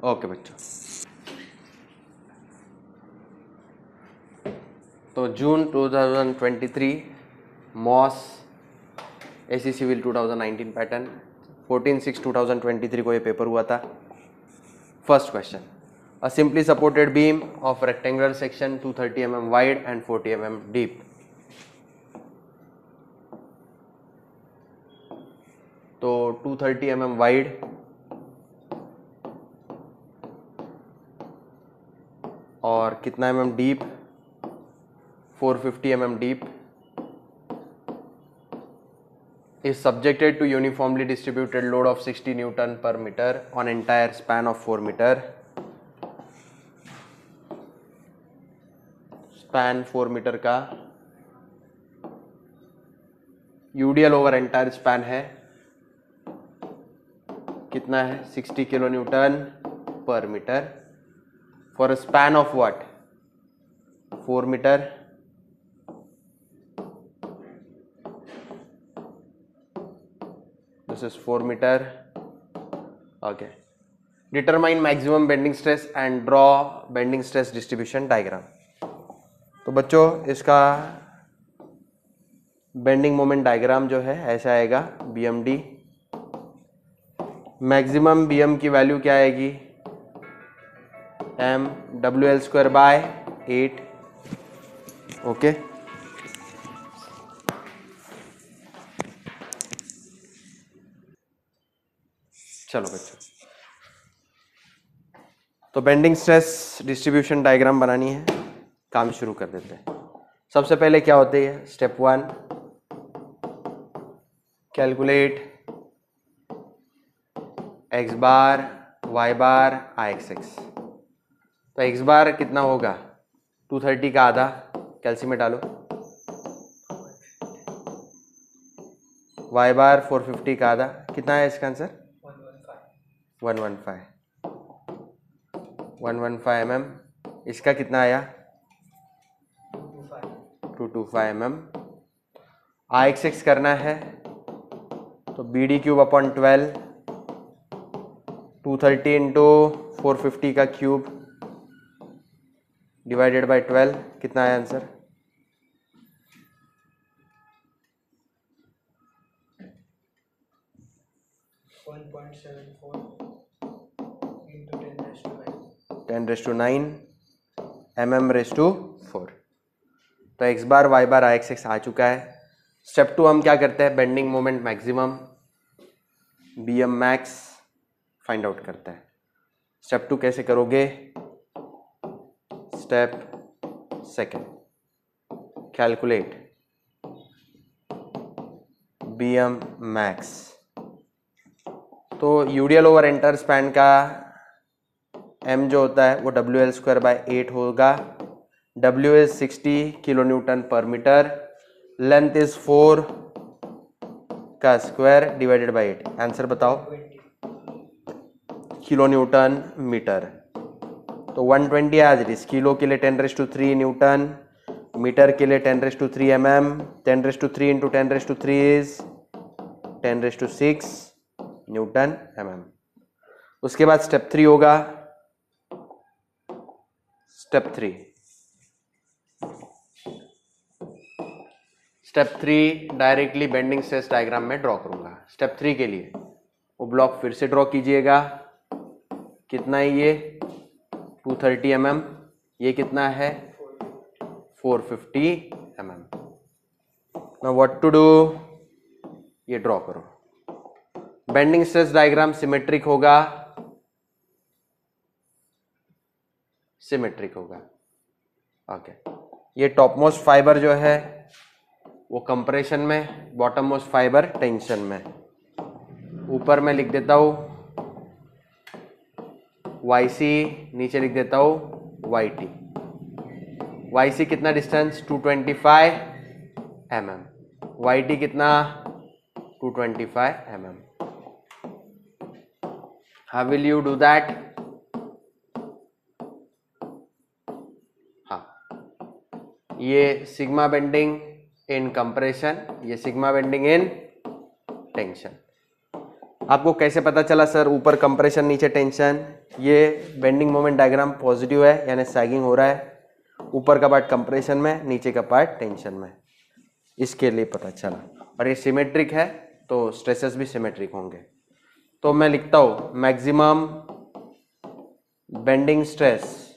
Okay बच्चों, तो जून 2023 moss AC civil 2019 pattern 14/6/2023 को ये पेपर हुआ था। First question, a simply supported beam of rectangular section 230 mm wide and 40 mm deep. तो 230 mm वाइड और कितना mm deep, 450 mm deep, is subjected to uniformly distributed load of 60 Newton per meter on entire span of 4 meter. Span 4 meter का UDL over entire span है कितना है 60 kilo Newton पर metre for a span of what 4 meter. This is 4 meter. Okay. Determine maximum bending stress and draw bending stress distribution diagram. तो बच्चों इसका bending moment diagram जो है ऐसा आएगा। BMD मैक्सिमम BM की वैल्यू क्या आएगी, M WL² बाय 8। ओके, चलो बच्चों, तो बेंडिंग स्ट्रेस डिस्ट्रीब्यूशन डायग्राम बनानी है, काम शुरू कर देते हैं। सबसे पहले क्या होती है, स्टेप 1 कैलकुलेट x बार y बार IXX। तो x बार कितना होगा 230 का आधा, कैल्सी में डालो, y बार 450 का आधा, कितना है इसका आंसर 115 mm। इसका कितना आया 225 mm। IXX करना है तो BD³ अपॉन 12, 230 इंटू 450 का क्यूब डिवाइडेड बाय 12, कितना आया आंसर 1.74 into 10⁻⁹ mm⁻⁴। तो x बार y बार IXX आ चुका है। स्टेप 2 हम क्या करते हैं, bending moment maximum BM max find out करते हैं। स्टेप 2 कैसे करोगे, स्टेप 2 कैलकुलेट BM मैक्स। तो UDL ओवर एंटर स्पैन का M जो होता है वो WL² बाय 8 होगा। W इज 60 किलो न्यूटन पर मीटर, लेंथ इज 4 का स्क्वायर डिवाइडेड बाय 8। आंसर बताओ, किलो न्यूटन मीटर। तो 120 एज इट इज, किलो के लिए 10⁻³ न्यूटन, मीटर के लिए 10⁻³ mm, 10⁻³ into 10⁻³ is 10⁻⁶ Newton mm। उसके बाद स्टेप 3 होगा, step 3 directly bending stress diagram में ड्रॉ करूंगा। स्टेप 3 के लिए वो ब्लॉक फिर से ड्रॉ कीजिएगा। कितना है ये 230 mm, ये कितना है 450 mm। Now what to do, ये ड्रॉ करो। बेंडिंग स्ट्रेस डायग्राम सिमेट्रिक होगा, सिमेट्रिक होगा। ओके, ये टॉप मोस्ट फाइबर जो है वो कंप्रेशन में, बॉटम मोस्ट फाइबर टेंशन में। ऊपर में लिख देता हूं YC, नीचे लिख देता हूं YT। YC कितना डिस्टेंस 225 mm, YT कितना 225 mm। How will you do that? हाँ, ये सिग्मा बेंडिंग इन कंप्रेशन, ये सिग्मा बेंडिंग इन टेंशन। आपको कैसे पता चला सर ऊपर कंप्रेशन नीचे टेंशन? ये बेंडिंग मोमेंट डायग्राम पॉजिटिव है यानी सैगिंग हो रहा है, ऊपर का पार्ट कंप्रेशन में, नीचे का पार्ट टेंशन में, इसके लिए पता चला। और ये सिमेट्रिक है तो स्ट्रेसेस भी सिमेट्रिक होंगे। तो मैं लिखता हूं maximum bending stress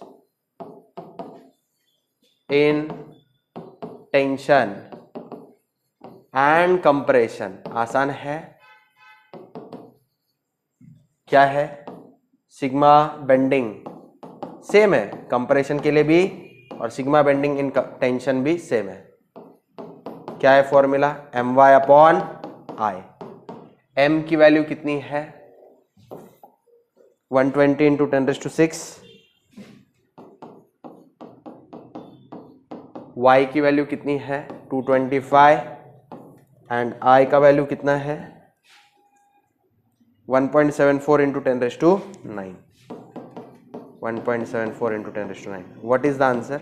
in tension and compression. आसान है, क्या है? सिग्मा बेंडिंग सेम है कंप्रेशन के लिए भी और सिग्मा बेंडिंग इन टेंशन भी सेम है। क्या है formula? my upon I. m की वैल्यू कितनी है? 120 इंटू 10⁶। y की वैल्यू कितनी है? 225 एंड i का वैल्यू कितना है? 1.74 into 10⁹। 1.74 into 10⁹। What is the answer?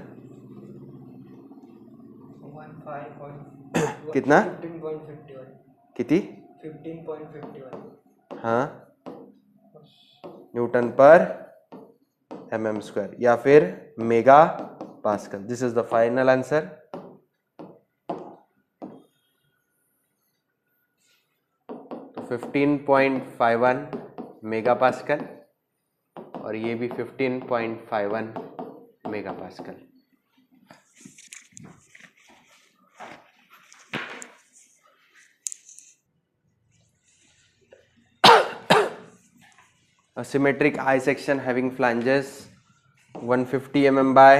15.51 कितना? 15.51 कितनी? 15.51 हाँ, न्यूटन पर mm स्क्वायर या फिर mega pascal. This is the final answer. तो 15.51 मेगा पास्कल और ये भी 15.51 mega pascal. A symmetric eye section having flanges 150 mm by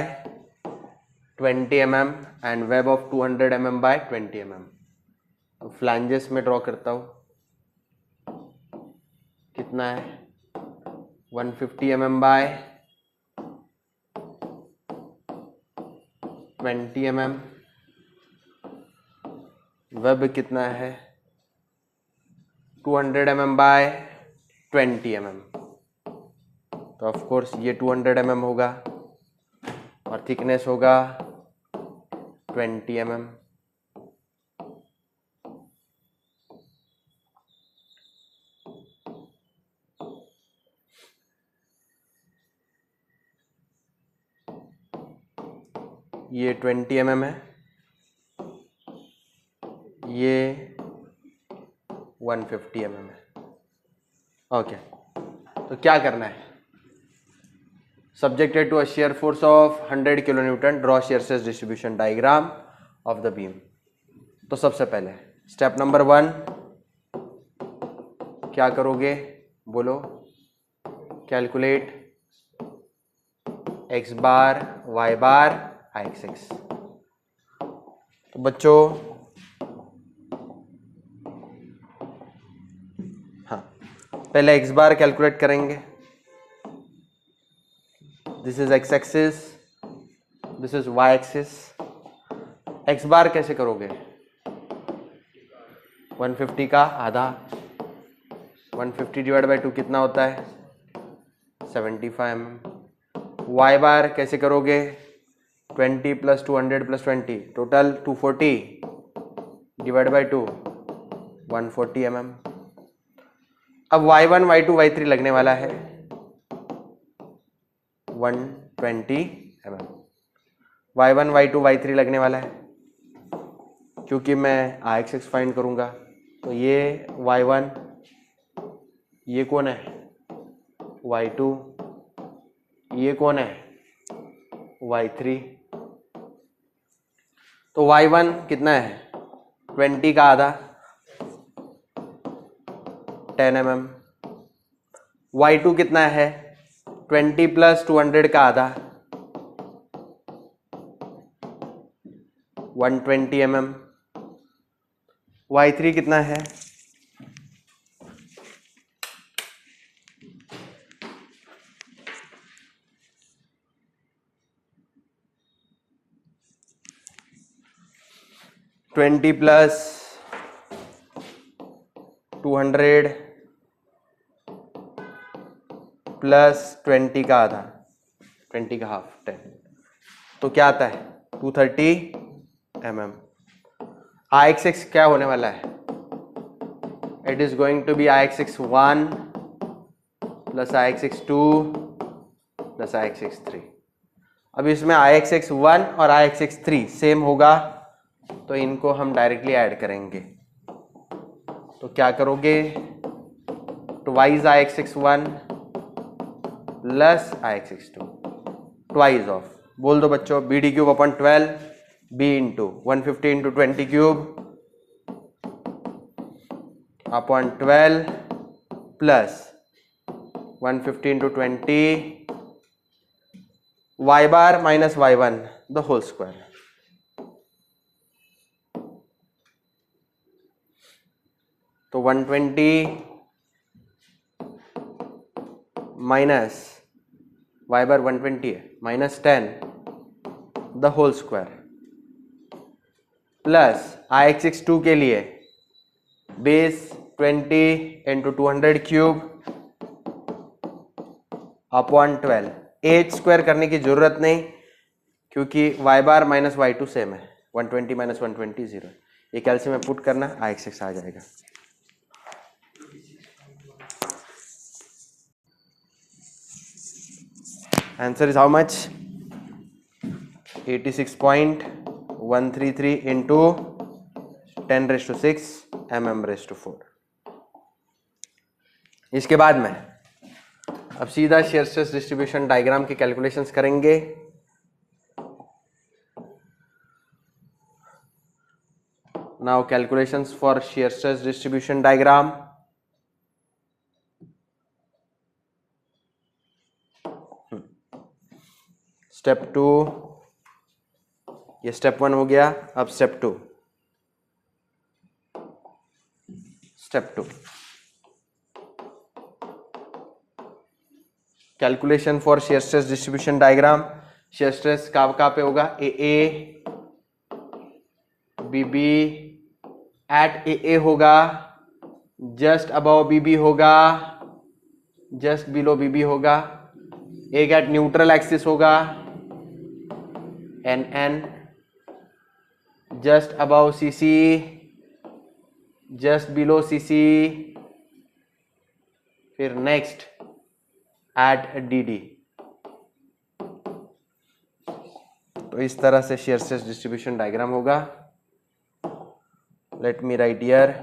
20 mm and web of 200 mm by 20 mm। तो फ्लैंजेस में ड्रॉ करता हूं, कितना है? 150 mm by 20 mm। वेब कितना है? 200 mm by 20 mm। तो ऑफ कोर्स ये 200 mm होगा और थिकनेस होगा 20 mm। ये 20 mm है, ये 150 mm है। ओके, तो क्या करना है? Subjected to a shear force of 100 kilonewton, draw shear stress distribution diagram of the beam। तो सबसे पहले स्टेप नंबर 1 क्या करोगे? बोलो। कैलकुलेट x बार, y बार, ix। तो बच्चों हाँ, पहले x बार कैलकुलेट करेंगे। This is x axis, this is y axis. x बार कैसे करोगे? 150 का आधा, 150 डिवाइड बाई 2 कितना होता है? 75 mm। y बार कैसे करोगे? 20 plus 200 plus 20 total 240 divide by 2 140 mm। अब y1 y2 y3 लगने वाला है 120 mm। y1 y2 y3 लगने वाला है क्योंकि मैं ix फाइंड करूंगा। तो ये y1, ये कौन है? y2, ये कौन है? y3। तो y1 कितना है? 20 का आधा 10 mm। y2 कितना है? 20 प्लस 200 का आधा 120 mm। y3 कितना है? 20 प्लस 200 प्लस 20 का आधा, 20 का हाफ 10, तो क्या आता है? 230 mm। ix क्या होने वाला है? It is going to be Ixx1 plus Ixx2 plus Ixx3। अब इसमें Ixx1 और Ixx3 सेम होगा तो इनको हम डायरेक्टली ऐड करेंगे। तो क्या करोगे, twice Ixx1 plus Ixx2 twice of, बोल दो बच्चों, BD cube upon 12 B into 150 into 20 cube upon 12 plus 150 into 20 y bar minus y1 the whole square. तो 120 माइनस y बार 120 है minus 10 the whole square plus Ixx2 के लिए base 20 into 200 cube upon 12। H square करने की जरूरत नहीं क्योंकि y bar minus y2 same है, 120 माइनस 120 0। ये कैल्शियम में पुट करना, Ixx आ जाएगा। Answer is how much, 86.133 into 10�6 mm⁴। इसके बाद में अब सीधा शेयर स्ट्रेस डिस्ट्रीब्यूशन डायग्राम के कैलकुलेशंस करेंगे। Now calculations for share stress distribution diagram. Step 2, ये स्टेप 1 हो गया। अब step 2, calculation for share stress distribution diagram. Shear stress कहाँ पे होगा, ए बीबी एट ए होगा, जस्ट अबव बीबी होगा, जस्ट बिलो बीबी होगा। एक एट न्यूट्रल एक्सिस होगा, and just above C C, just below C C, फिर नेक्स्ट एट डी। तो इस तरह से शेयर स्ट्रेस डिस्ट्रीब्यूशन डायग्राम होगा। Let me write here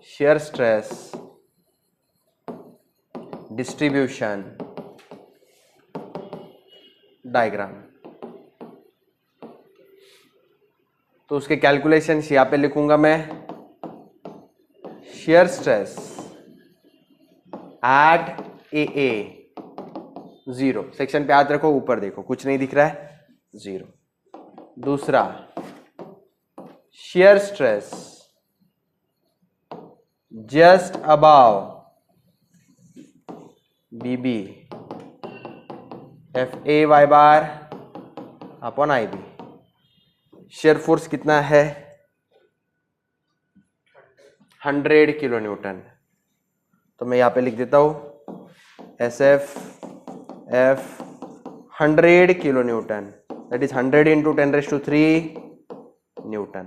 shear stress distribution diagram. तो उसके कैलकुलेशंस यहां पे लिखूंगा मैं। Shear stress at A 0, section पे याद रखो, ऊपर देखो कुछ नहीं दिख रहा है, 0। दूसरा शेयर स्ट्रेस जस्ट अबाव बीबी FA y बार अपॉन IB। शेयर फोर्स कितना है, 100 किलो न्यूटन। तो मैं यहां पे लिख देता हूं SF F 100 kilo Newton, that is 100 into 10�3 Newton.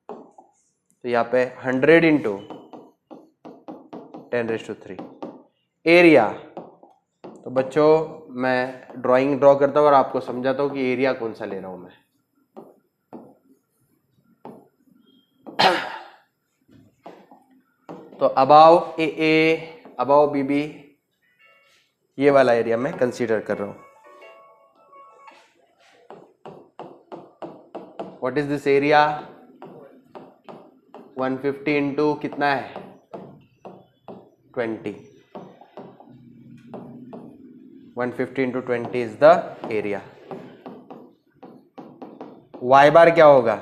तो यहाँ पे 100 इंटू 10�3 एरिया। तो बच्चों मैं ड्राइंग ड्रॉ करता हूँ और आपको समझाता हूँ कि एरिया कौन सा ले रहा हूं मैं। तो अबाव ए अबाव बीबी, ये वाला एरिया मैं कंसीडर कर रहा हूं। What is this area, 150 into कितना है 20, 150 into 20 is the area. y bar क्या होगा,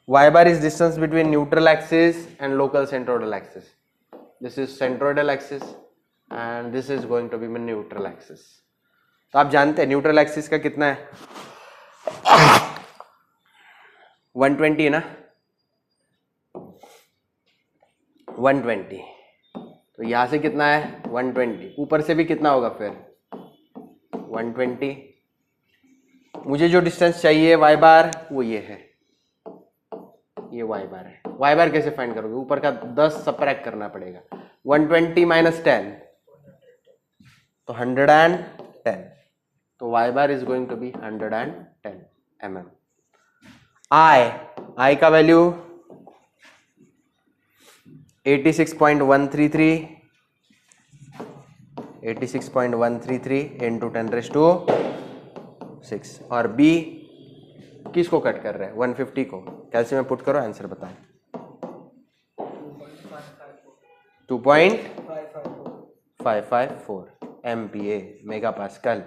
y bar is distance between neutral axis and local centroidal axis. This is centroidal axis and this is going to be my neutral axis. तो आप जानते हैं neutral axis का कितना है 120 है ना, 120। तो यहां से कितना है 120, ऊपर से भी कितना होगा फिर 120। मुझे जो डिस्टेंस चाहिए y बार वो ये है, ये y बार है। वाई बार कैसे फाइंड करोगे? ऊपर का 10 सबट्रैक्ट करना पड़ेगा। 120 माइनस 10 तो 110, तो Y bar is going to be 110 mm। I का वैल्यू 86.133 इंटू 10⁻⁶, और बी किसको कट कर रहे हैं? 150 को। कैलसियम में पुट करो, आंसर बताओ। 2.554 MPa मेगा पास्कल।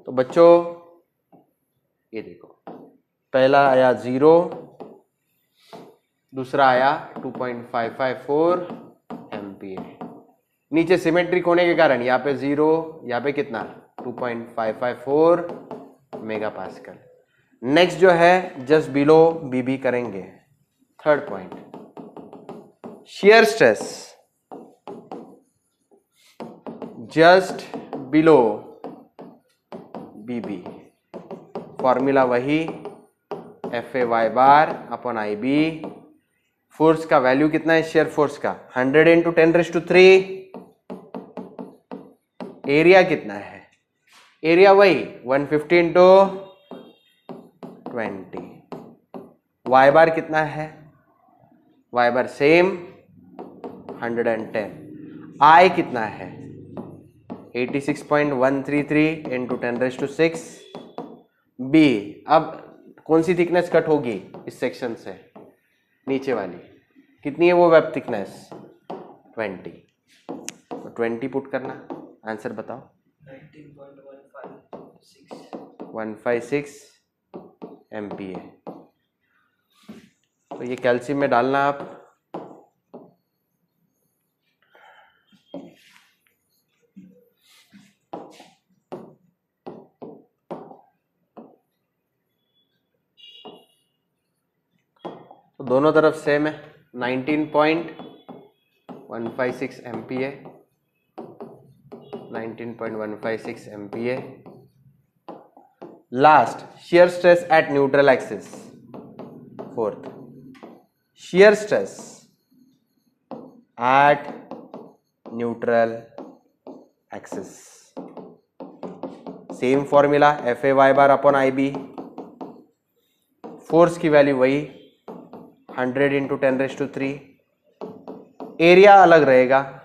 तो बच्चों ये देखो, पहला आया 0, दूसरा आया 2.554 MPa। नीचे सिमेट्रिक होने के कारण यहाँ पे 0, यहाँ पे कितना 2.554 मेगा पास्कल। नेक्स्ट जो है जस्ट बिलो बीबी करेंगे। Third point, shear stress just below BB, formula वही FA bar upon IB। Force का वैल्यू कितना है शियर फोर्स का? 100 इंटू 10⁻3। एरिया कितना है? एरिया वही 150 इंटू 20। वाई बार कितना है? वाई बार सेम 110। आई कितना है? 86.133 इंटू 10⁻⁶। बी, अब कौन सी थिकनेस कट होगी इस सेक्शन से? नीचे वाली। कितनी है वो वेब थिकनेस? 20। तो 20 पुट करना, आंसर बताओ। 156 MPa। तो ये कैल्शियम में डालना आप। तो दोनों तरफ सेम है, 19.156 MPa, 19.156 MPa। Last, shear stress at neutral axis। Fourth, shear stress at neutral axis। Same formula FA bar upon IB। Force की वैल्यू वही 100 इंटू 10⁻3। एरिया अलग रहेगा,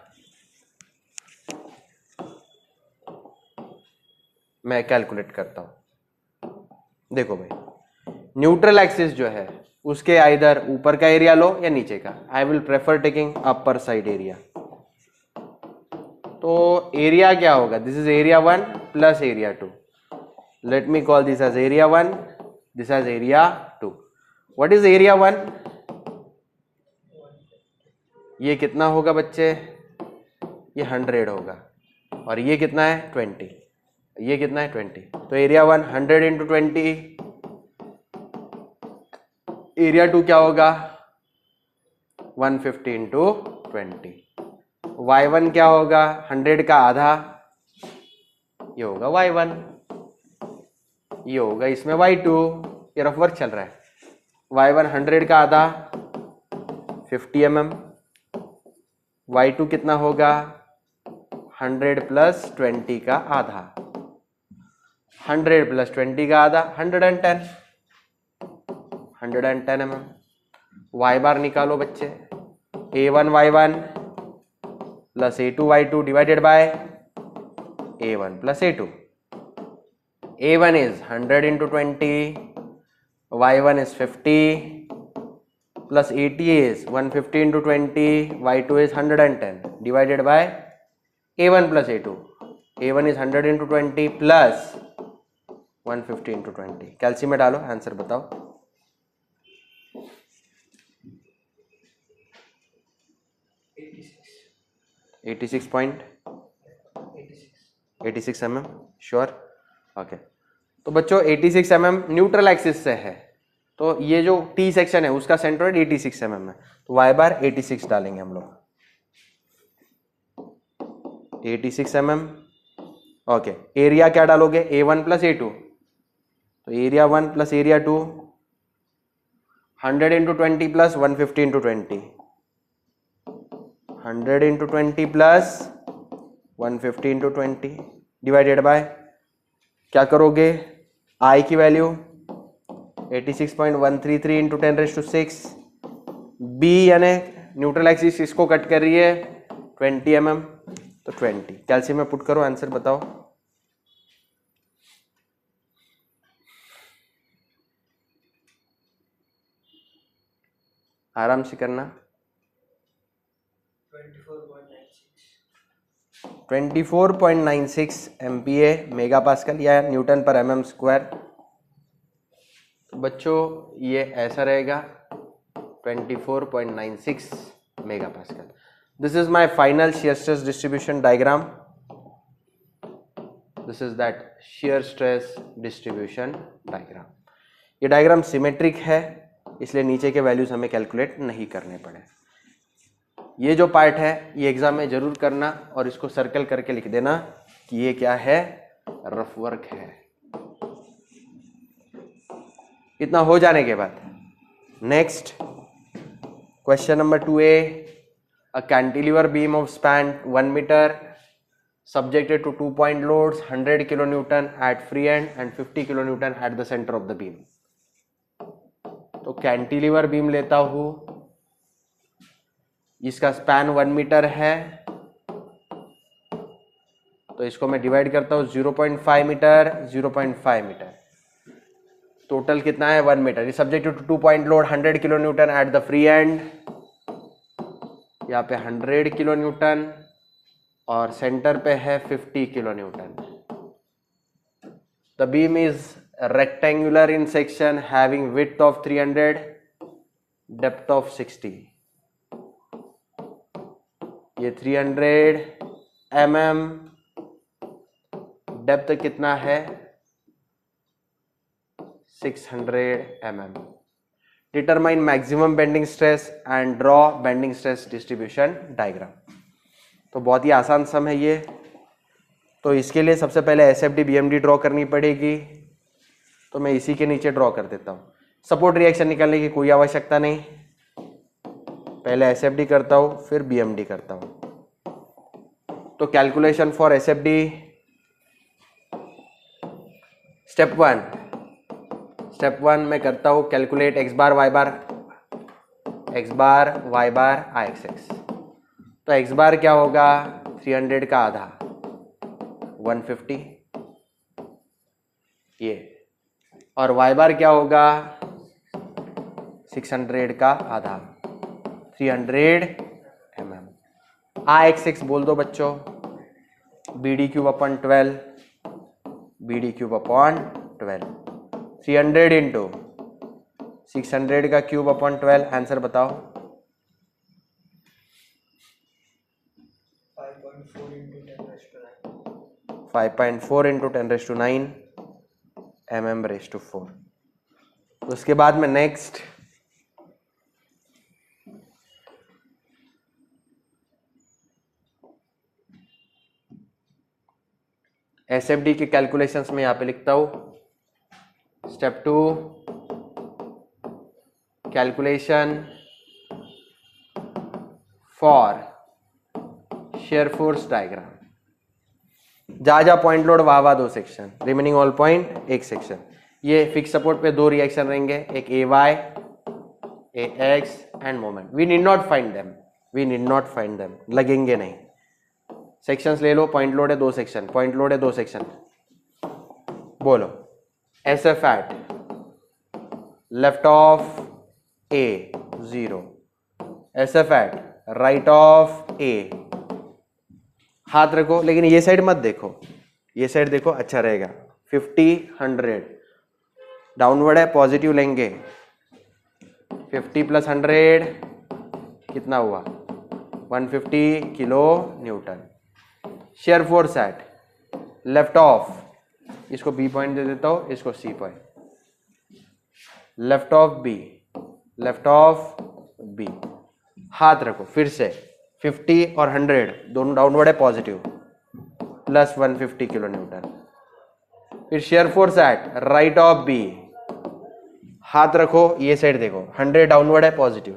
मैं कैलकुलेट करता हूं। देखो भाई, न्यूट्रल एक्सिस जो है उसके आइदर ऊपर का एरिया लो या नीचे का। I will prefer taking upper side area. तो एरिया क्या होगा? This is area 1 plus area 2। Let me call this as area 1, this as area 2। What is area 1? ये कितना होगा बच्चे? ये 100 होगा, और ये कितना है? 20। ये कितना है? 20। तो एरिया 1 100 इंटू 20। एरिया 2 क्या होगा? 150 इंटू 20। y1 क्या होगा? 100 का आधा, ये होगा y1, ये होगा इसमें y2। ये रफ वर्क चल रहा है। y1 100 का आधा 50 mm, y2 कितना होगा? 100 प्लस 20 का आधा, 100 प्लस 20 का आधा 110 mm। y बार निकालो बच्चे। A1 y1 plus A2 y2 divided by A1 plus A2। A1 is 100 into 20, y1 is 50 plus AT is 150 into 20, y2 is 110 divided by A1 plus A2। A1 is 100 into 20 plus 150 into 20। Calcium में डालो, answer बताओ। 86 mm, sure? Okay. तो बच्चों 86 mm neutral axis से है, तो ये जो T सेक्शन है उसका सेंट्रोइड 86 mm है, तो y बार 86 डालेंगे हम लोग। 86 mm। ओके, एरिया क्या डालोगे? A1 प्लस A2, तो area 1 plus area 2 100 into 20 plus 150 into 20, 100 into 20 plus 150 into 20 divided by, क्या करोगे, आई की वैल्यू 86.133 इंटू 10⁶, बी यानी न्यूट्रल एक्सिस इसको कट कर रही है 20 mm, तो 20 कैल्शियम में पुट करो, आंसर बताओ। आराम से करना। 24.96 MPa मेगा पास्कल या न्यूटन पर mm स्क्वायर। तो बच्चों ये ऐसा रहेगा 24.96 mega pascal. This is my final shear stress distribution diagram. This is that shear stress distribution diagram. ये डायग्राम सिमेट्रिक है, इसलिए नीचे के वैल्यूज हमें कैलकुलेट नहीं करने पड़े। ये जो पार्ट है ये एग्जाम में जरूर करना और इसको सर्कल करके लिख देना कि ये क्या है, रफ वर्क है। इतना हो जाने के बाद next question number 2A, a cantilever beam of span 1 metre subjected to 2 point loads 100 kilonewton at free end and 50 kilonewton at the center of the beam। तो कैंटिलीवर बीम लेता हूं, इसका स्पैन 1 मीटर है, तो इसको मैं डिवाइड करता हूं 0.5 मीटर 0.5 मीटर, टोटल कितना है 1 metre. Subjected to 2 point load 100 kilo newton at the free end, यहाँ पे 100 किलो न्यूटन और सेंटर पे है 50 kilo Newton. The beam is rectangular in section having width of 300, depth of 60। ये 300 mm, डेप्थ कितना है 600 mm। Determine maximum bending stress and draw bending stress distribution diagram. तो बहुत ही आसान सम है ये। तो इसके लिए सबसे पहले एसएफडी बीएमडी ड्रॉ करनी पड़ेगी, तो मैं इसी के नीचे ड्रॉ कर देता हूँ। सपोर्ट रिएक्शन निकालने की कोई आवश्यकता नहीं, पहले एसएफडी करता हूँ फिर बीएमडी करता हूँ। तो calculation for SFD, step one मैं करता हूँ कैलकुलेट एक्स बार वाई बार आई एक्स एक्स। तो एक्स बार क्या होगा 300 का आधा 150 ये, और वाई बार क्या होगा 600 का आधा 300 mm। आई एक्स एक्स बोल दो बच्चों, BD cube upon 12, BD cube upon 12, 300 into 600 का क्यूब अपॉन 12, आंसर बताओ। 5.4 इंटू 10⁹ mm⁴। उसके बाद में नेक्स्ट एसएफडी के कैलकुलेशंस में यहां पे लिखता हूं। Step 2 calculation for shear force diagram. जा पॉइंट लोड वहां 2 section, remaining all point 1 section. ये फिक्स सपोर्ट पे 2 रिएक्शन रहेंगे, एक AY AX and moment. We need not find them, लगेंगे नहीं। सेक्शंस ले लो, पॉइंट लोड है 2 सेक्शन, पॉइंट लोड है 2 सेक्शन। बोलो SF at left of A 0, SF at right of A। हाथ रखो, लेकिन ये साइड मत देखो, ये साइड देखो, अच्छा रहेगा। 50 100 डाउनवर्ड है, पॉजिटिव लेंगे। 50 प्लस 100 कितना हुआ 150 kilo newton. Shear force at left of, इसको B पॉइंट दे देता हूं, इसको C point, left of B। हाथ रखो, फिर से 50 और 100 दोनों डाउनवर्ड है, पॉजिटिव, प्लस 150 किलो न्यूटन। फिर shear force at right of B, हाथ रखो, ये साइड देखो, 100 डाउनवर्ड है positive,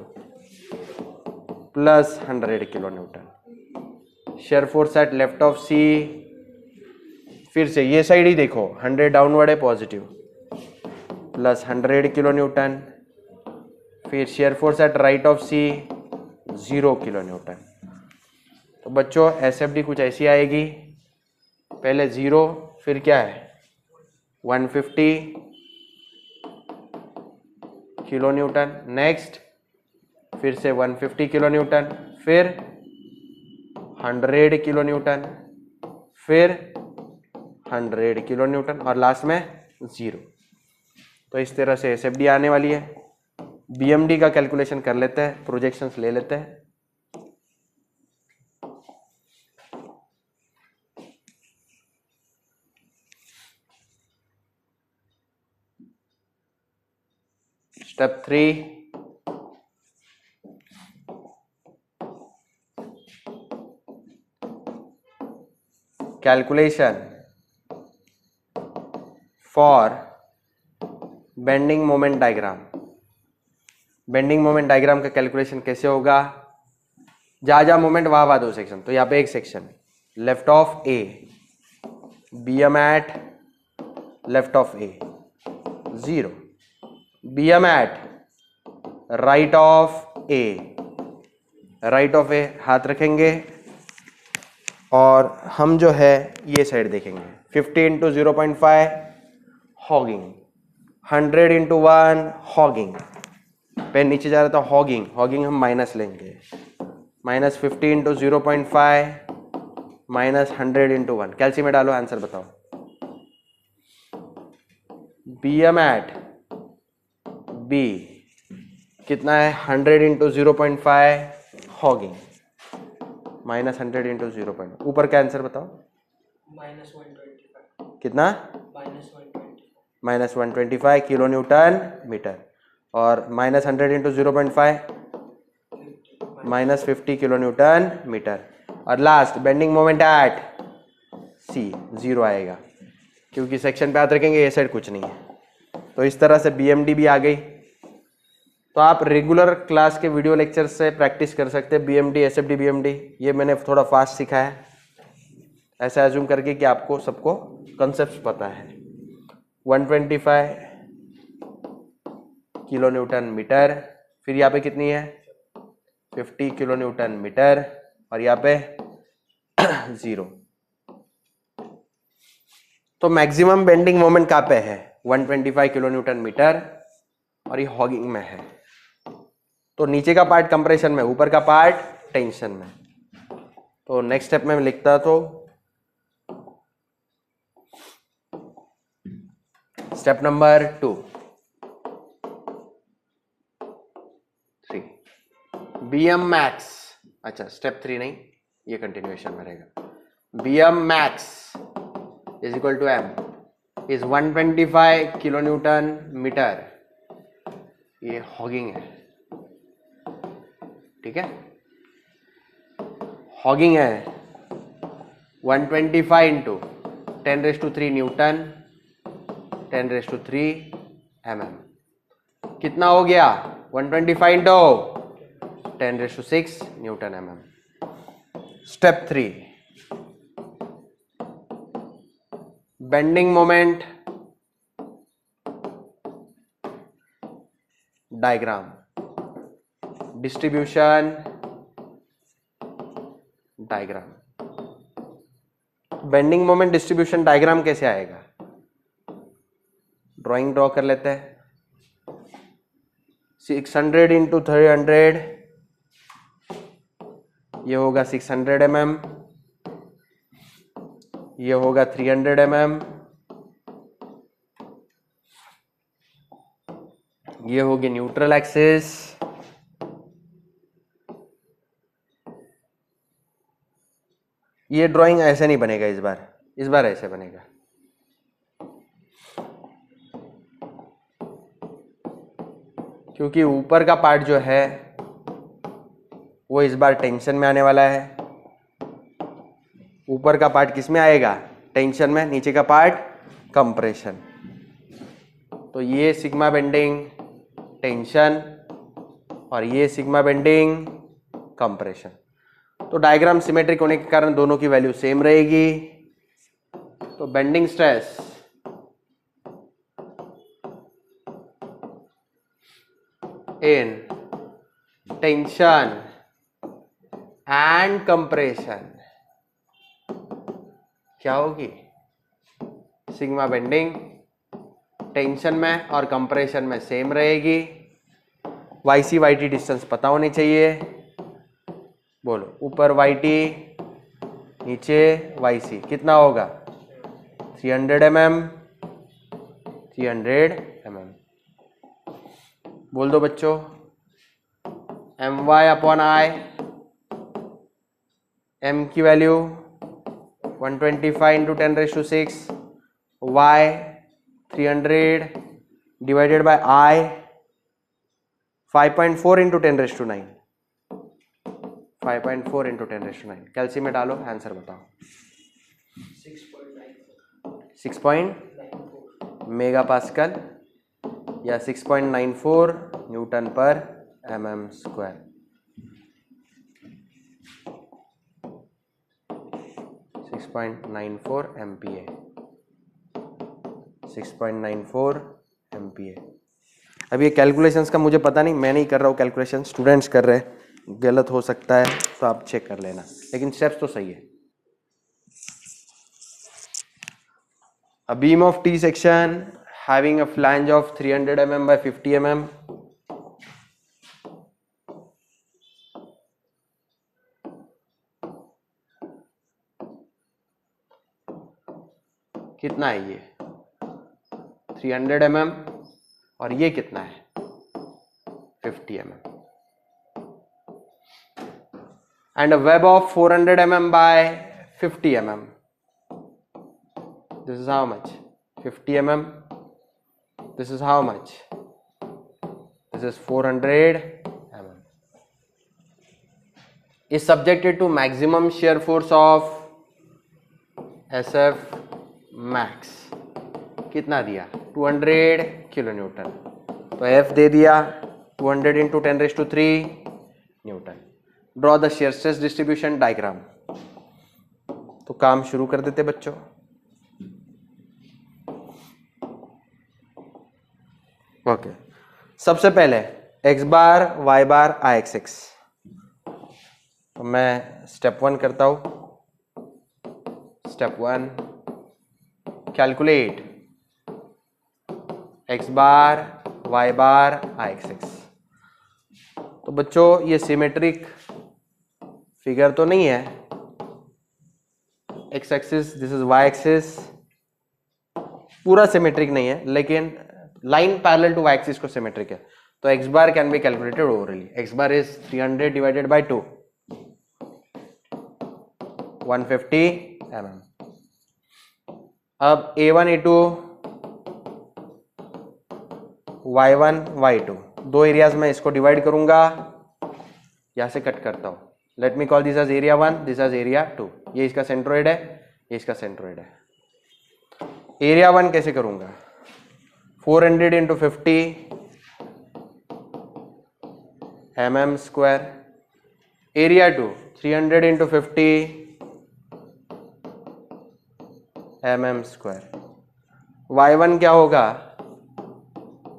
plus 100 kilo newton. Shear force at left of C, फिर से ये साइड ही देखो, 100 डाउनवर्ड है पॉजिटिव, प्लस 100 किलो न्यूटन। फिर shear force at right of C 0 kilo newton. तो बच्चों एसएफडी कुछ ऐसी आएगी, पहले 0, फिर क्या है 150 किलो न्यूटन, नेक्स्ट फिर से 150 किलो न्यूटन, फिर 100 किलो न्यूटन, फिर 100 किलो न्यूटन और लास्ट में 0। तो इस तरह से एसएफडी आने वाली है। बीएमडी का कैलकुलेशन कर लेते हैं, प्रोजेक्शंस ले लेते हैं। Step 3, calculation for bending moment diagram. Bending moment diagram का कैलकुलेशन कैसे होगा, जहां मोमेंट वहां दो सेक्शन। तो यहाँ पे एक section left of A, BM at left of A 0, BM at right of A, right of A हाथ रखेंगे और हम जो है ये साइड देखेंगे। 50 into 0.5 hogging, 100 into 1 hogging, pen नीचे जा रहा था हॉगिंग, हॉगिंग हम माइनस लेंगे, minus 50 into 0.5 minus 100 into 1। Calci में डालो, आंसर बताओ। बी एम एट बी कितना है 100 इंटू 0.5 हॉगिंग माइनस 100 इंटू 0.5, ऊपर का आंसर बताओ। -125 कितना, माइनस 125 किलो न्यूटन मीटर, और minus 100 into 0.5 minus 50 kilo newton metre, और last bending moment at C 0 आएगा, क्योंकि सेक्शन पे हाथ रखेंगे, ये साइड कुछ नहीं है। तो इस तरह से बीएमडी भी आ गई। तो आप रेगुलर क्लास के वीडियो लेक्चर से प्रैक्टिस कर सकते हैं बीएमडी, एसएफडी, बीएमडी। ये मैंने थोड़ा फास्ट सीखा है, ऐसा एज्यूम करके कि आपको सबको कॉन्सेप्ट्स पता है। 125 किलो न्यूटन मीटर, फिर यहाँ पे कितनी है 50 किलो न्यूटन मीटर, और यहाँ पे 0। तो मैक्सिमम बेंडिंग मोमेंट कहाँ पे है 125 किलो न्यूटन मीटर, और ये हॉगिंग में है। तो नीचे का पार्ट कंप्रेशन में, ऊपर का पार्ट टेंशन में। तो नेक्स्ट स्टेप में लिखता तो स्टेप नंबर 2, 3 बीएम मैक्स। अच्छा स्टेप 3 नहीं, ये कंटिन्यूएशन में रहेगा। B M max is equal to M is 125 kilo newton metre. ये हॉगिंग है, ठीक है, हॉगिंग है। 125 इंटू 10⁻³ न्यूटन 10⁻³ mm, कितना हो गया 125 into 10�6 Newton mm। Step 3, bending moment diagram, distribution diagram. Bending moment distribution diagram कैसे आएगा, ड्राइंग ड्रॉ कर लेते हैं। 600 इंटू 300, ये होगा 600 mm, ये होगा 300 mm, ये होगी न्यूट्रल एक्सिस, ये ड्राइंग ऐसे नहीं बनेगा इस बार ऐसे बनेगा। क्योंकि ऊपर का पार्ट जो है वो इस बार टेंशन में आने वाला है। ऊपर का पार्ट किस में आएगा, टेंशन में, नीचे का पार्ट कंप्रेशन। तो ये सिग्मा बेंडिंग टेंशन और ये सिग्मा बेंडिंग कंप्रेशन। तो डायग्राम सिमेट्रिक होने के कारण दोनों की वैल्यू सेम रहेगी। तो bending stress in tension and compression क्या होगी? सिग्मा बेंडिंग टेंशन में और कंप्रेशन में सेम रहेगी। YC YT डिस्टेंस पता होनी चाहिए। बोलो, ऊपर YT नीचे YC कितना होगा? 300 mm 300 mm। बोल दो बच्चों, My अपॉन I, M की value 125 into 10�6, Y 300 divided bye I 5.4 into 10⁹, 5.4 into 10⁹। कैल्सी में डालो, आंसर बताओ। 6 मेगा पास्कल या 6.94 न्यूटन पर mm स्क्वायर। 6.94 MPa, 6.94 MPa। अब ये कैलकुलेशंस का मुझे पता नहीं, मैं नहीं कर रहा हूँ कैलकुलेशन, स्टूडेंट्स कर रहे हैं, गलत हो सकता है तो आप चेक कर लेना, लेकिन स्टेप्स तो सही है। A beam of T section having a flange of 300 mm by 50 mm कितना है? ये 300 mm और ये कितना है? 50 mm। And a web of 400 mm by 50 mm. This is how much? 50 mm. This is how much? This is 400 mm. Is subjected to maximum shear force of SF max। कितना दिया? 200 kilo newton. तो F दे दिया 200 into 10�3 Newton. Draw the shear stress distribution diagram. तो काम शुरू कर देते बच्चों। ओके, सबसे पहले x बार y बार IXX। तो मैं स्टेप 1 करता हूं। स्टेप 1, कैलकुलेट x बार y बार IXX। तो बच्चों ये सिमेट्रिक फिगर तो नहीं है, x axis, this is y axis, पूरा सिमेट्रिक नहीं है, लेकिन line parallel to y axis को सिमेट्रिक है। तो x bar can be calculated orally. x bar is 300 divided by 2, 150 mm। अब A1 A2 Y1 Y2 दो एरियाज में इसको डिवाइड करूंगा, यहां से कट करता हूं। Let me call this as area 1, this as area 2। ये इसका सेंट्रोइड है, ये इसका सेंट्रोइड है। एरिया 1 कैसे करूंगा? 400 into 50 mm square. Area 2 300 into 50 mm square. y1 क्या होगा?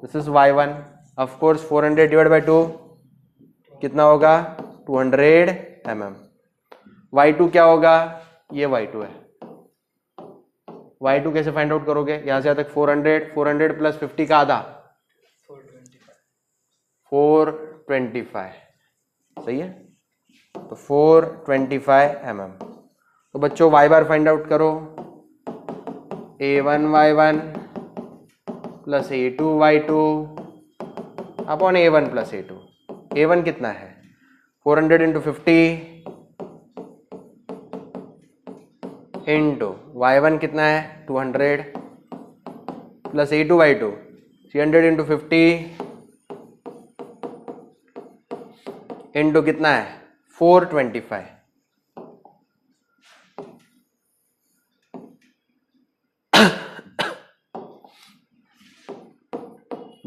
This is y1, of course 400 divide by 2 कितना होगा? 200 mm। y2 क्या होगा? ये y2 है। y2 कैसे फाइंड आउट करोगे? यहां से तक 400 प्लस 50 का आधा 425, सही है। तो 425 mm। तो बच्चों y बार फाइंड आउट करो। A1 Y1 plus A2 Y2 upon A1 plus A2। A1 कितना है? 400 इंटू 50 इंटू Y1 कितना है? 200 plus A2 Y2 300 into 50 into कितना है? 425।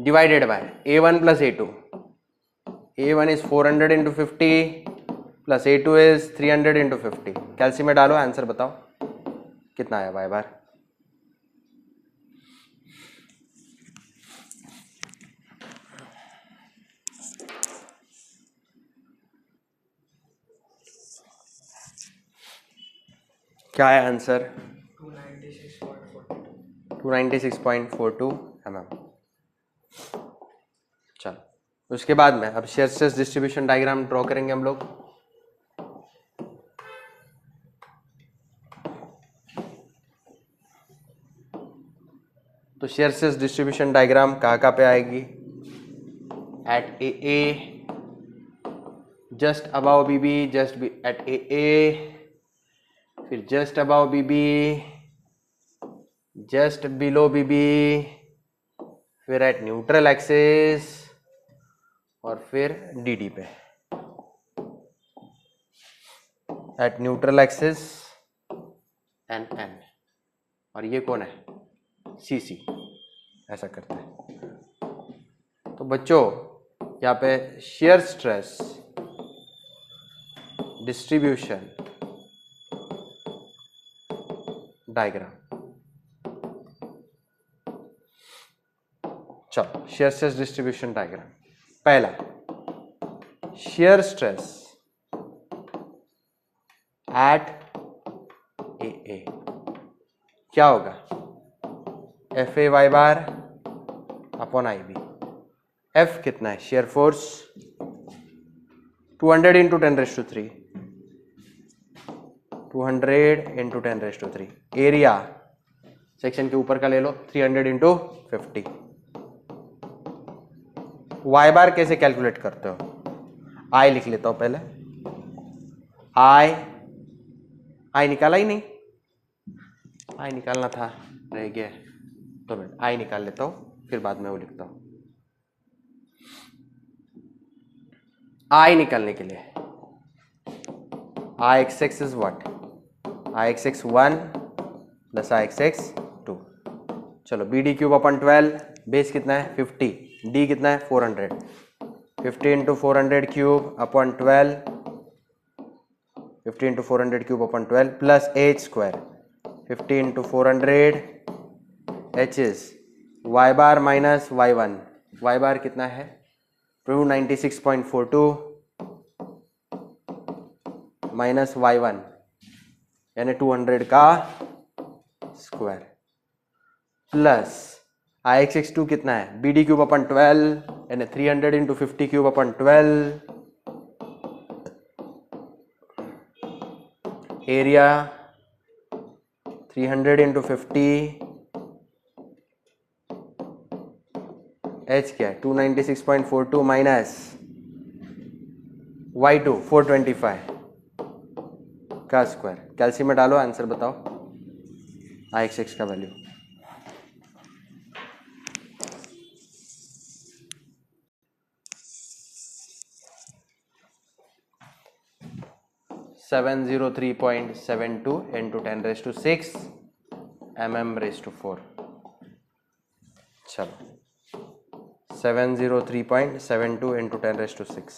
divided by A1 plus A2. A1 is 400 into 50 plus A2 is 300 into 50. कैलसी में डालो, answer बताओ कितना आया y बार. क्या है आंसर? 296.42 mm. चलो उसके बाद में अब share stress distribution diagram draw करेंगे हम लोग. तो शेयर स्ट्रेस डिस्ट्रीब्यूशन डायग्राम कहाँ पे आएगी? At A just above BB, just at A, फिर just above BB, just below BB, फिर एट न्यूट्रल एक्सिस और फिर डी पे. एट न्यूट्रल एक्सिस एन और ये कौन है? सी. ऐसा करते हैं. तो बच्चों यहाँ पे शेयर स्ट्रेस डिस्ट्रीब्यूशन डायग्राम. चलो शेयर स्ट्रेस डिस्ट्रीब्यूशन डायग्राम. पहला शेयर स्ट्रेस एट ए क्या होगा? F A Y bar upon I B. F कितना है? Shear force 200 into 10⁻³ 200 into 10⁻³. Area section के ऊपर का ले लो 300 इंटू 50. वाई बार कैसे कैलकुलेट करते हो? आई लिख लेता हूं पहले. आई निकाला ही नहीं, आई निकालना था, रह गया. 2 मिनट, आई निकाल लेता हूं फिर बाद में वो लिखता हूं. आई निकालने के लिए I X X is what? I X X 1 plus I X X 2. चलो B D cube upon 12. Base कितना है? 50. डी कितना है? 400. 50 into 400 cube upon 12. 50 into 400 cube upon 12 plus H square. 50 into 400 H is Y bar minus Y one. Y bar कितना है? 296.42 minus Y one यानी 200 का square plus I X X 2 कितना है? बी डी क्यूब अपन 12 यानी 300 into 50 cube अपन 12. Area 300 into 50. H क्या है? 296.42 minus y2 425 का स्क्वायर. कैल्शियम में डालो, आंसर बताओ आई एक्स एक्स का वैल्यू. (703.72 into 10⁻⁶ mm⁻⁴). चलो 703.72 into 10⁻⁶.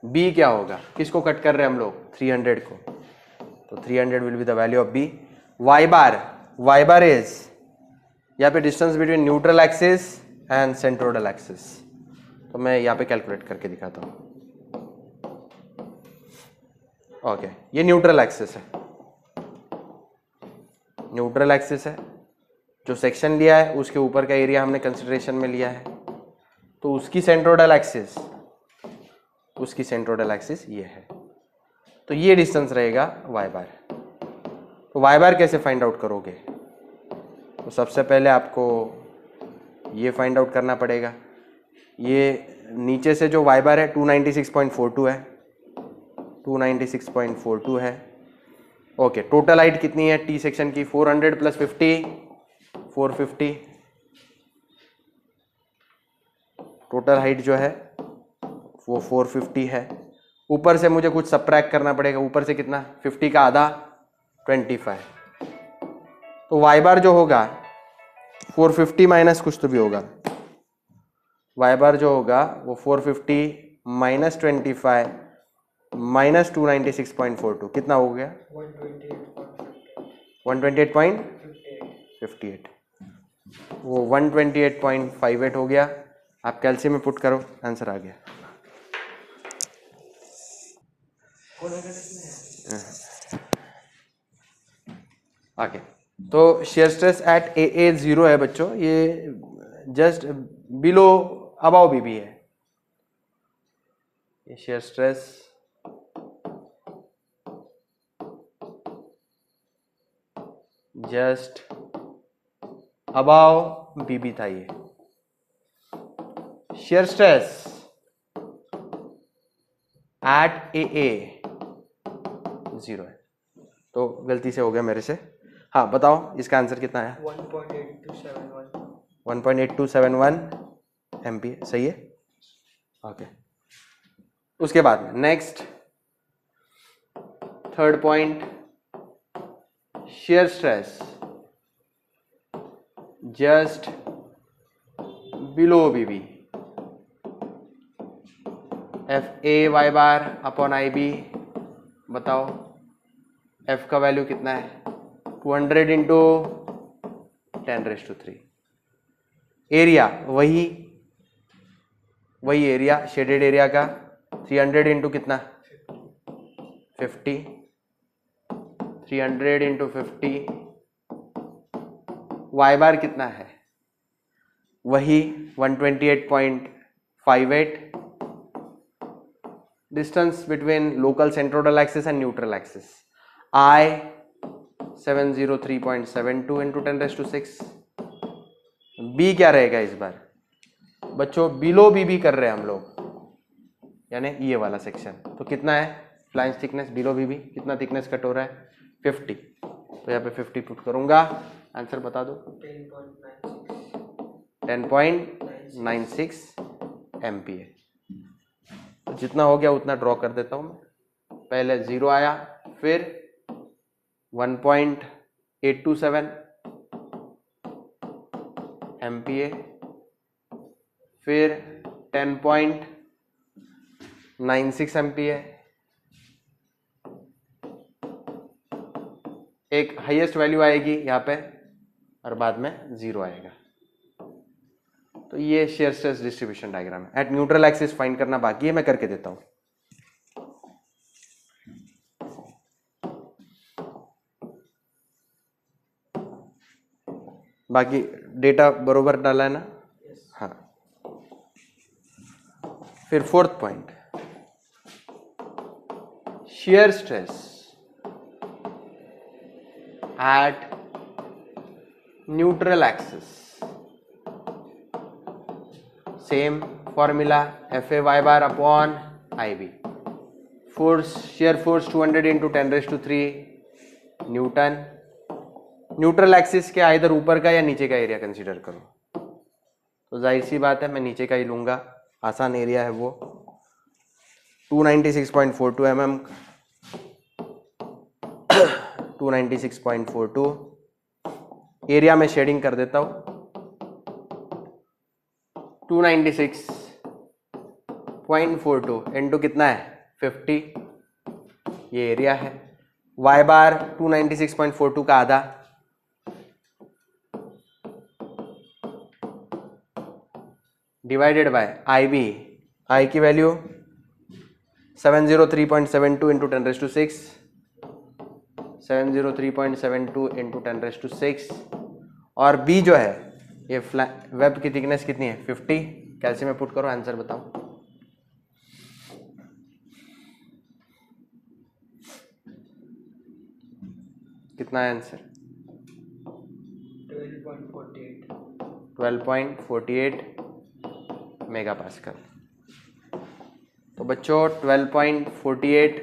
बी क्या होगा? किसको कट कर रहे हैं हम लोग? 300 को. तो 300 will be the value of B. Y bar is यहाँ पे distance between neutral axis and centroidal axis. तो मैं यहाँ पे कैलकुलेट करके दिखाता हूँ. ओके, ये न्यूट्रल एक्सिस है. न्यूट्रल एक्सिस है. जो सेक्शन लिया है उसके ऊपर का एरिया हमने कंसिडरेशन में लिया है. तो उसकी सेंट्रोइडल एक्सिस ये है. तो ये डिस्टेंस रहेगा वाई बार. तो वाई बार कैसे फाइंड आउट करोगे? तो सबसे पहले आपको ये फाइंड आउट करना पड़ेगा. ये नीचे से जो वाई बार है 296.42 है. 296.42 है. ओके, टोटल हाइट कितनी है टी सेक्शन की? 400 प्लस 50 450. टोटल हाइट जो है वो 450 है. ऊपर से मुझे कुछ सबट्रैक्ट करना पड़ेगा. ऊपर से कितना? 50 का आधा 25. तो वाई बार जो होगा 450 माइनस कुछ तो भी होगा. वाई बार जो होगा वो 450 माइनस 25 माइनस 296.42 कितना हो गया? 128.58 वो 128.58 हो गया। आप कैल्शियम में पुट करो, आंसर आ गया। ओके, तो शेयर स्ट्रेस एट ए 0 है बच्चों, ये जस्ट बिलो अबाउ बीबी है। ये शेयर स्ट्रेस जस्ट अबाउ बीबी था। ये शेयर स्ट्रेस एट ए 0 है, तो गलती से हो गया मेरे से। हाँ बताओ इसका आंसर कितना है? 1.8271 एमपी, सही है। ओके, उसके बाद में next third point, shear stress just below B B, F A Y bar upon I B. बताओ एफ का वैल्यू कितना है? 200 इंटू 10⁻3। एरिया वही एरिया शेडेड एरिया का 300 इंटू कितना? 50। 300 इंटू 50। वाई बार कितना है? वही 128.58। Distance between local centroidal axis and neutral axis, I 703.72 into 10⁻6। B क्या रहेगा इस बार? बच्चों बिलो बीबी कर रहे हैं हम लोग, यानी ये वाला सेक्शन। तो कितना है फ्लांज थिकनेस बिलो बीबी? कितना थिकनेस कट हो रहा है? 50। तो यहाँ पे 50 पुट करूंगा, आंसर बता दो। 10.96 MPa। तो जितना हो गया उतना ड्रॉ कर देता हूं मैं। पहले 0 आया, फिर 1.827 MPa, फिर 10.96 MPa, एक हाईएस्ट वैल्यू आएगी यहाँ पे और बाद में 0 आएगा। तो ये शेयर स्ट्रेस डिस्ट्रीब्यूशन डायग्राम है। एट न्यूट्रल एक्सिस फाइंड करना बाकी है, मैं करके देता हूं। बाकी डेटा बरोबर डाला है ना? हाँ। फिर fourth point, shear stress at neutral axis, same formula, FA y bar upon IB, force shear force 200 into 10⁻³ Newton. Neutral axis के आइदर ऊपर का या नीचे का एरिया कंसीडर करो, तो जाहिर सी बात है मैं नीचे का ही लूंगा, आसान एरिया है वो। 296.42 mm, 296.42 एरिया में शेडिंग कर देता हूं। 296.42 इंटू कितना है? 50, ये एरिया है। वाई बार 296.42 का आधा, डिवाइडेड बाय आई बी, आई की वैल्यू 703.72 इंटू 10⁻6, 703.72 इंटू 10⁻6, और बी जो है ये वेब की थिकनेस कितनी है? 50। कैल्शियम में पुट करो, आंसर बताओ। कितना है आंसर? 12.48 मेगापास्कल। तो बच्चों 12.48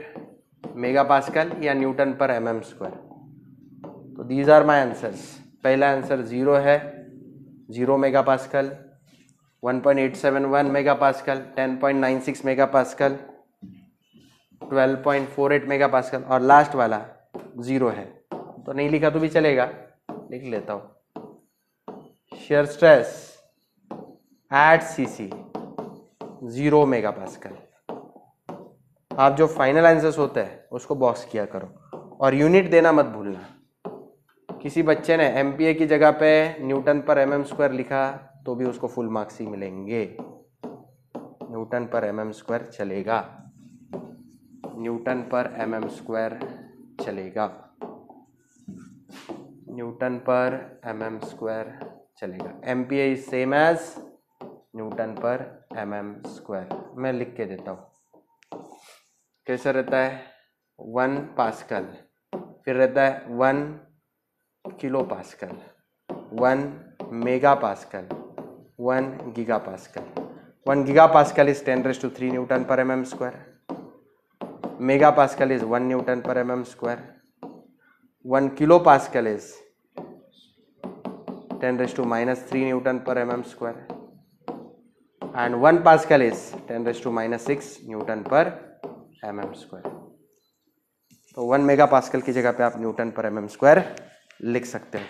मेगापास्कल या न्यूटन पर mm स्क्वायर। तो दीज आर माय आंसर्स। पहला आंसर 0 है, 0 मेगापास्कल, 1.871 मेगापास्कल, 10.96 मेगापास्कल, 12.48 मेगापास्कल, और लास्ट वाला 0 है। तो नहीं लिखा तो भी चलेगा, लिख लेता हूँ। Share stress eight CC 0 megapascal. आप जो फाइनल आंसर्स होते हैं उसको बॉक्स किया करो और यूनिट देना मत भूलना। किसी बच्चे ने एमपीए की जगह पे न्यूटन पर एमएम स्क्वायर लिखा तो भी उसको फुल मार्क्स ही मिलेंगे। न्यूटन पर एमएम स्क्वायर चलेगा, न्यूटन पर एमएम स्क्वायर चलेगा, न्यूटन पर एमएम स्क्वायर चलेगा। MPa is same as newton per mm square. मैं लिख के देता हूँ कैसा रहता है, 1 पास्कल, फिर रहता है 1 kilo pascal, 1 mega pascal, 1 giga pascal. 1 giga pascal is 10⁻³ newton per mm square. Mega pascal is 1 newton per mm square. 1 kilo pascal is 10⁻³ newton per mm square and 1 Pascal is 10⁻⁻6 newton per mm square. तो 1 mega pascal की जगह पे आप Newton per mm square लिख सकते हो।